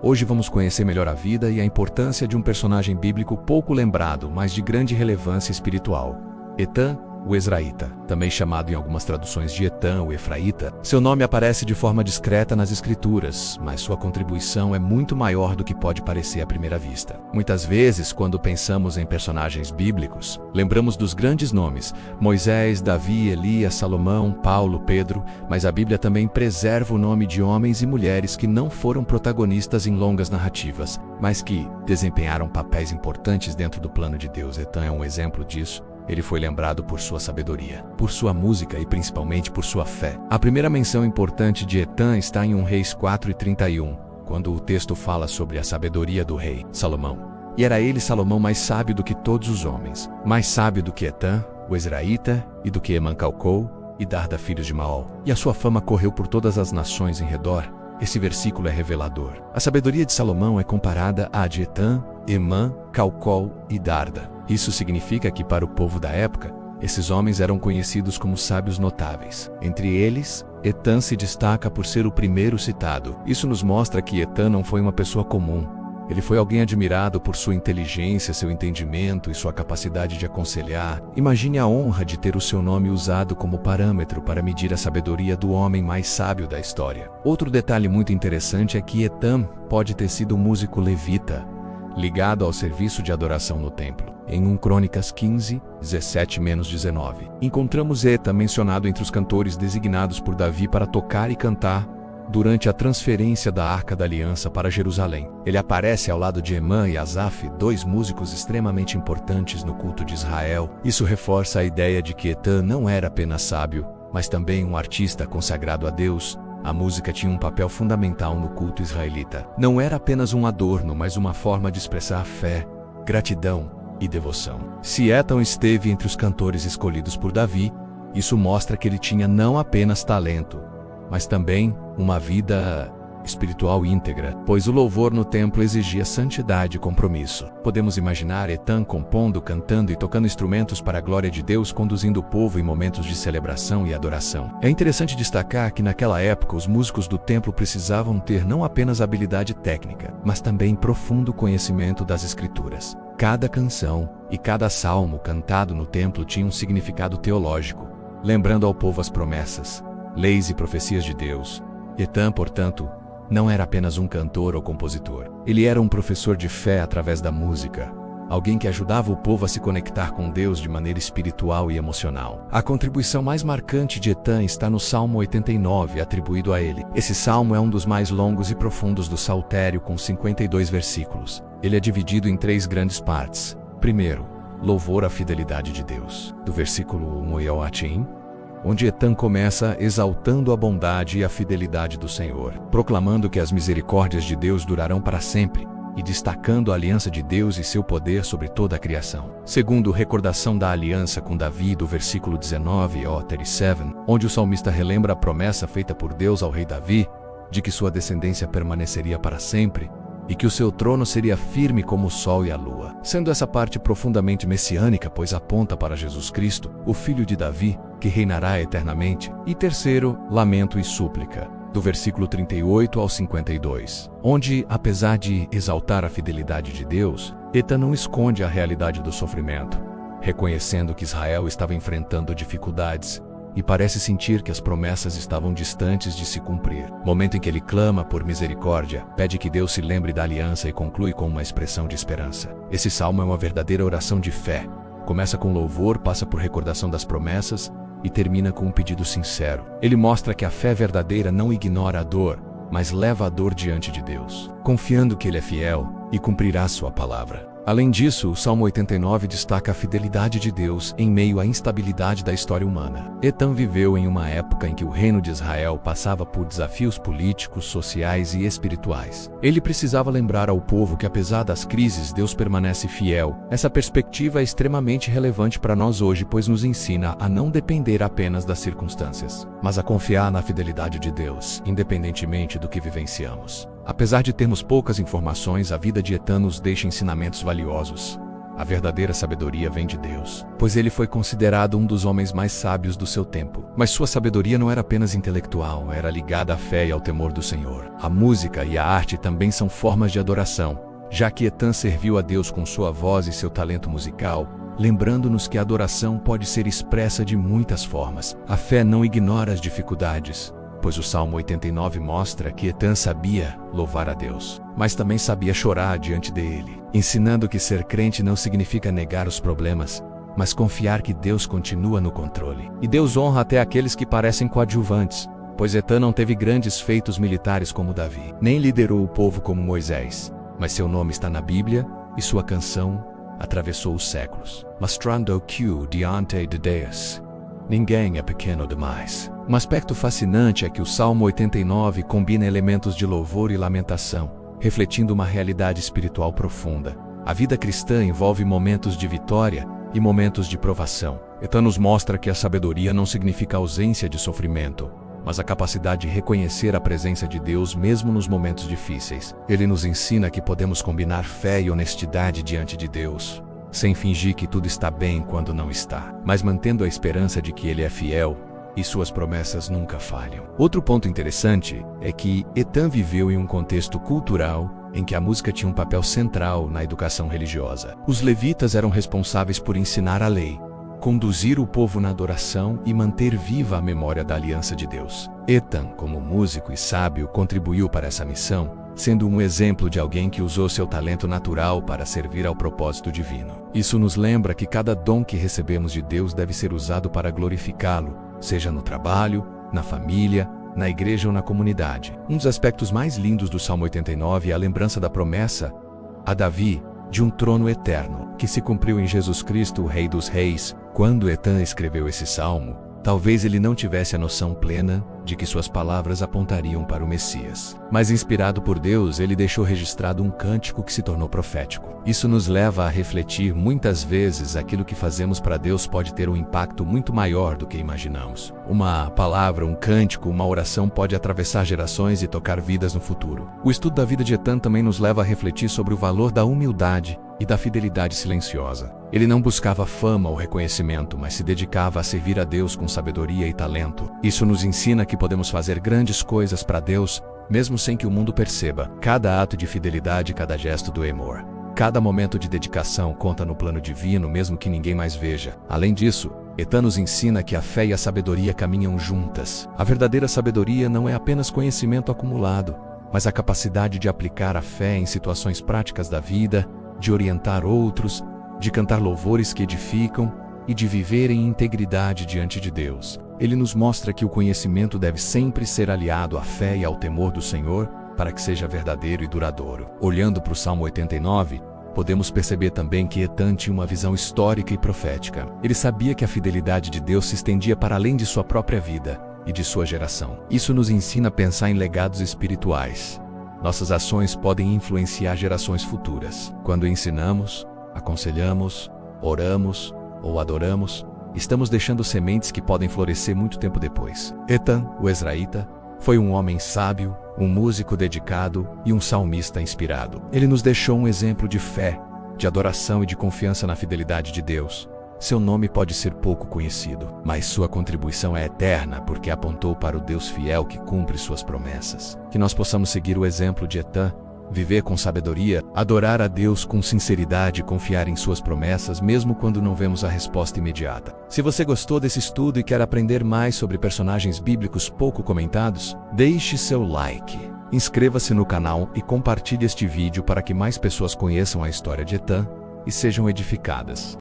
Hoje vamos conhecer melhor a vida e a importância de um personagem bíblico pouco lembrado, mas de grande relevância espiritual: Etã, o Ezraíta, também chamado em algumas traduções de Etã, o Efraíta. Seu nome aparece de forma discreta nas Escrituras, mas sua contribuição é muito maior do que pode parecer à primeira vista. Muitas vezes, quando pensamos em personagens bíblicos, lembramos dos grandes nomes: Moisés, Davi, Elias, Salomão, Paulo, Pedro, mas a Bíblia também preserva o nome de homens e mulheres que não foram protagonistas em longas narrativas, mas que desempenharam papéis importantes dentro do plano de Deus. Etã é um exemplo disso. Ele foi lembrado por sua sabedoria, por sua música e principalmente por sua fé. A primeira menção importante de Etã está em 1 Reis 4:31, quando o texto fala sobre a sabedoria do rei Salomão. E era ele, Salomão, mais sábio do que todos os homens, mais sábio do que Etã, o Ezraíta, e do que Emã Calcol e Darda, filhos de Maol. E a sua fama correu por todas as nações em redor. Esse versículo é revelador. A sabedoria de Salomão é comparada à de Etã, Emã, Calcol e Darda. Isso significa que, para o povo da época, esses homens eram conhecidos como sábios notáveis. Entre eles, Etã se destaca por ser o primeiro citado. Isso nos mostra que Etã não foi uma pessoa comum. Ele foi alguém admirado por sua inteligência, seu entendimento e sua capacidade de aconselhar. Imagine a honra de ter o seu nome usado como parâmetro para medir a sabedoria do homem mais sábio da história. Outro detalhe muito interessante é que Etã pode ter sido um músico levita, ligado ao serviço de adoração no templo. Em 1 Crônicas 15, 17-19, encontramos Etã mencionado entre os cantores designados por Davi para tocar e cantar durante a transferência da Arca da Aliança para Jerusalém. Ele aparece ao lado de Emã e Asaf, dois músicos extremamente importantes no culto de Israel. Isso reforça a ideia de que Etã não era apenas sábio, mas também um artista consagrado a Deus. A música tinha um papel fundamental no culto israelita. Não era apenas um adorno, mas uma forma de expressar fé, gratidão e devoção. Se Etã esteve entre os cantores escolhidos por Davi, isso mostra que ele tinha não apenas talento, mas também uma vida espiritual íntegra, pois o louvor no templo exigia santidade e compromisso. Podemos imaginar Etã compondo, cantando e tocando instrumentos para a glória de Deus, conduzindo o povo em momentos de celebração e adoração. É interessante destacar que naquela época os músicos do templo precisavam ter não apenas habilidade técnica, mas também profundo conhecimento das Escrituras. Cada canção e cada salmo cantado no templo tinha um significado teológico, lembrando ao povo as promessas, leis e profecias de Deus. Etã, portanto, não era apenas um cantor ou compositor. Ele era um professor de fé através da música, alguém que ajudava o povo a se conectar com Deus de maneira espiritual e emocional. A contribuição mais marcante de Etã está no Salmo 89, atribuído a ele. Esse salmo é um dos mais longos e profundos do Saltério, com 52 versículos. Ele é dividido em 3 grandes partes. Primeiro, louvor à fidelidade de Deus, do versículo 1 ao Atim, onde Etã começa exaltando a bondade e a fidelidade do Senhor, proclamando que as misericórdias de Deus durarão para sempre e destacando a aliança de Deus e seu poder sobre toda a criação. Segundo, recordação da aliança com Davi, do versículo 19 ao 37, onde o salmista relembra a promessa feita por Deus ao rei Davi, de que sua descendência permaneceria para sempre e que o seu trono seria firme como o sol e a lua. Sendo essa parte profundamente messiânica, pois aponta para Jesus Cristo, o filho de Davi, que reinará eternamente. E terceiro, lamento e súplica, do versículo 38 ao 52, onde, apesar de exaltar a fidelidade de Deus, Etã não esconde a realidade do sofrimento, reconhecendo que Israel estava enfrentando dificuldades e parece sentir que as promessas estavam distantes de se cumprir. Momento em que ele clama por misericórdia, pede que Deus se lembre da aliança e conclui com uma expressão de esperança. Esse salmo é uma verdadeira oração de fé. Começa com louvor, passa por recordação das promessas e termina com um pedido sincero. Ele mostra que a fé verdadeira não ignora a dor, mas leva a dor diante de Deus, confiando que Ele é fiel e cumprirá sua palavra. Além disso, o Salmo 89 destaca a fidelidade de Deus em meio à instabilidade da história humana. Etã viveu em uma época em que o reino de Israel passava por desafios políticos, sociais e espirituais. Ele precisava lembrar ao povo que, apesar das crises, Deus permanece fiel. Essa perspectiva é extremamente relevante para nós hoje, pois nos ensina a não depender apenas das circunstâncias, mas a confiar na fidelidade de Deus, independentemente do que vivenciamos. Apesar de termos poucas informações, a vida de Etã nos deixa ensinamentos valiosos. A verdadeira sabedoria vem de Deus, pois ele foi considerado um dos homens mais sábios do seu tempo. Mas sua sabedoria não era apenas intelectual, era ligada à fé e ao temor do Senhor. A música e a arte também são formas de adoração, já que Etan serviu a Deus com sua voz e seu talento musical, lembrando-nos que a adoração pode ser expressa de muitas formas. A fé não ignora as dificuldades, pois o Salmo 89 mostra que Etan sabia louvar a Deus, mas também sabia chorar diante dele, ensinando que ser crente não significa negar os problemas, mas confiar que Deus continua no controle. E Deus honra até aqueles que parecem coadjuvantes, pois Etan não teve grandes feitos militares como Davi, nem liderou o povo como Moisés, mas seu nome está na Bíblia e sua canção atravessou os séculos. Mostrando que diante de Deus, ninguém é pequeno demais. Um aspecto fascinante é que o Salmo 89 combina elementos de louvor e lamentação, refletindo uma realidade espiritual profunda. A vida cristã envolve momentos de vitória e momentos de provação. Etan nos mostra que a sabedoria não significa ausência de sofrimento, mas a capacidade de reconhecer a presença de Deus mesmo nos momentos difíceis. Ele nos ensina que podemos combinar fé e honestidade diante de Deus, sem fingir que tudo está bem quando não está, mas mantendo a esperança de que Ele é fiel e suas promessas nunca falham. Outro ponto interessante é que Etan viveu em um contexto cultural em que a música tinha um papel central na educação religiosa. Os levitas eram responsáveis por ensinar a lei, conduzir o povo na adoração e manter viva a memória da aliança de Deus. Etan, como músico e sábio, contribuiu para essa missão, sendo um exemplo de alguém que usou seu talento natural para servir ao propósito divino. Isso nos lembra que cada dom que recebemos de Deus deve ser usado para glorificá-lo, seja no trabalho, na família, na igreja ou na comunidade. Um dos aspectos mais lindos do Salmo 89 é a lembrança da promessa a Davi de um trono eterno, que se cumpriu em Jesus Cristo, o Rei dos Reis. Quando Etan escreveu esse salmo, talvez ele não tivesse a noção plena de que suas palavras apontariam para o Messias. Mas inspirado por Deus, ele deixou registrado um cântico que se tornou profético. Isso nos leva a refletir muitas vezes aquilo que fazemos para Deus pode ter um impacto muito maior do que imaginamos. Uma palavra, um cântico, uma oração pode atravessar gerações e tocar vidas no futuro. O estudo da vida de Etan também nos leva a refletir sobre o valor da humildade e da fidelidade silenciosa. Ele não buscava fama ou reconhecimento, mas se dedicava a servir a Deus com sabedoria e talento. Isso nos ensina que podemos fazer grandes coisas para Deus, mesmo sem que o mundo perceba. Cada ato de fidelidade, cada gesto do amor, cada momento de dedicação conta no plano divino, mesmo que ninguém mais veja. Além disso, Etan nos ensina que a fé e a sabedoria caminham juntas. A verdadeira sabedoria não é apenas conhecimento acumulado, mas a capacidade de aplicar a fé em situações práticas da vida, de orientar outros, de cantar louvores que edificam e de viver em integridade diante de Deus. Ele nos mostra que o conhecimento deve sempre ser aliado à fé e ao temor do Senhor para que seja verdadeiro e duradouro. Olhando para o Salmo 89, podemos perceber também que Etan tinha uma visão histórica e profética. Ele sabia que a fidelidade de Deus se estendia para além de sua própria vida e de sua geração. Isso nos ensina a pensar em legados espirituais. Nossas ações podem influenciar gerações futuras. Quando ensinamos, aconselhamos, oramos ou adoramos, estamos deixando sementes que podem florescer muito tempo depois. Etan, o Ezraíta, foi um homem sábio, um músico dedicado e um salmista inspirado. Ele nos deixou um exemplo de fé, de adoração e de confiança na fidelidade de Deus. Seu nome pode ser pouco conhecido, mas sua contribuição é eterna porque apontou para o Deus fiel que cumpre suas promessas. Que nós possamos seguir o exemplo de Etan, viver com sabedoria, adorar a Deus com sinceridade e confiar em suas promessas mesmo quando não vemos a resposta imediata. Se você gostou desse estudo e quer aprender mais sobre personagens bíblicos pouco comentados, deixe seu like, inscreva-se no canal e compartilhe este vídeo para que mais pessoas conheçam a história de Etan e sejam edificadas.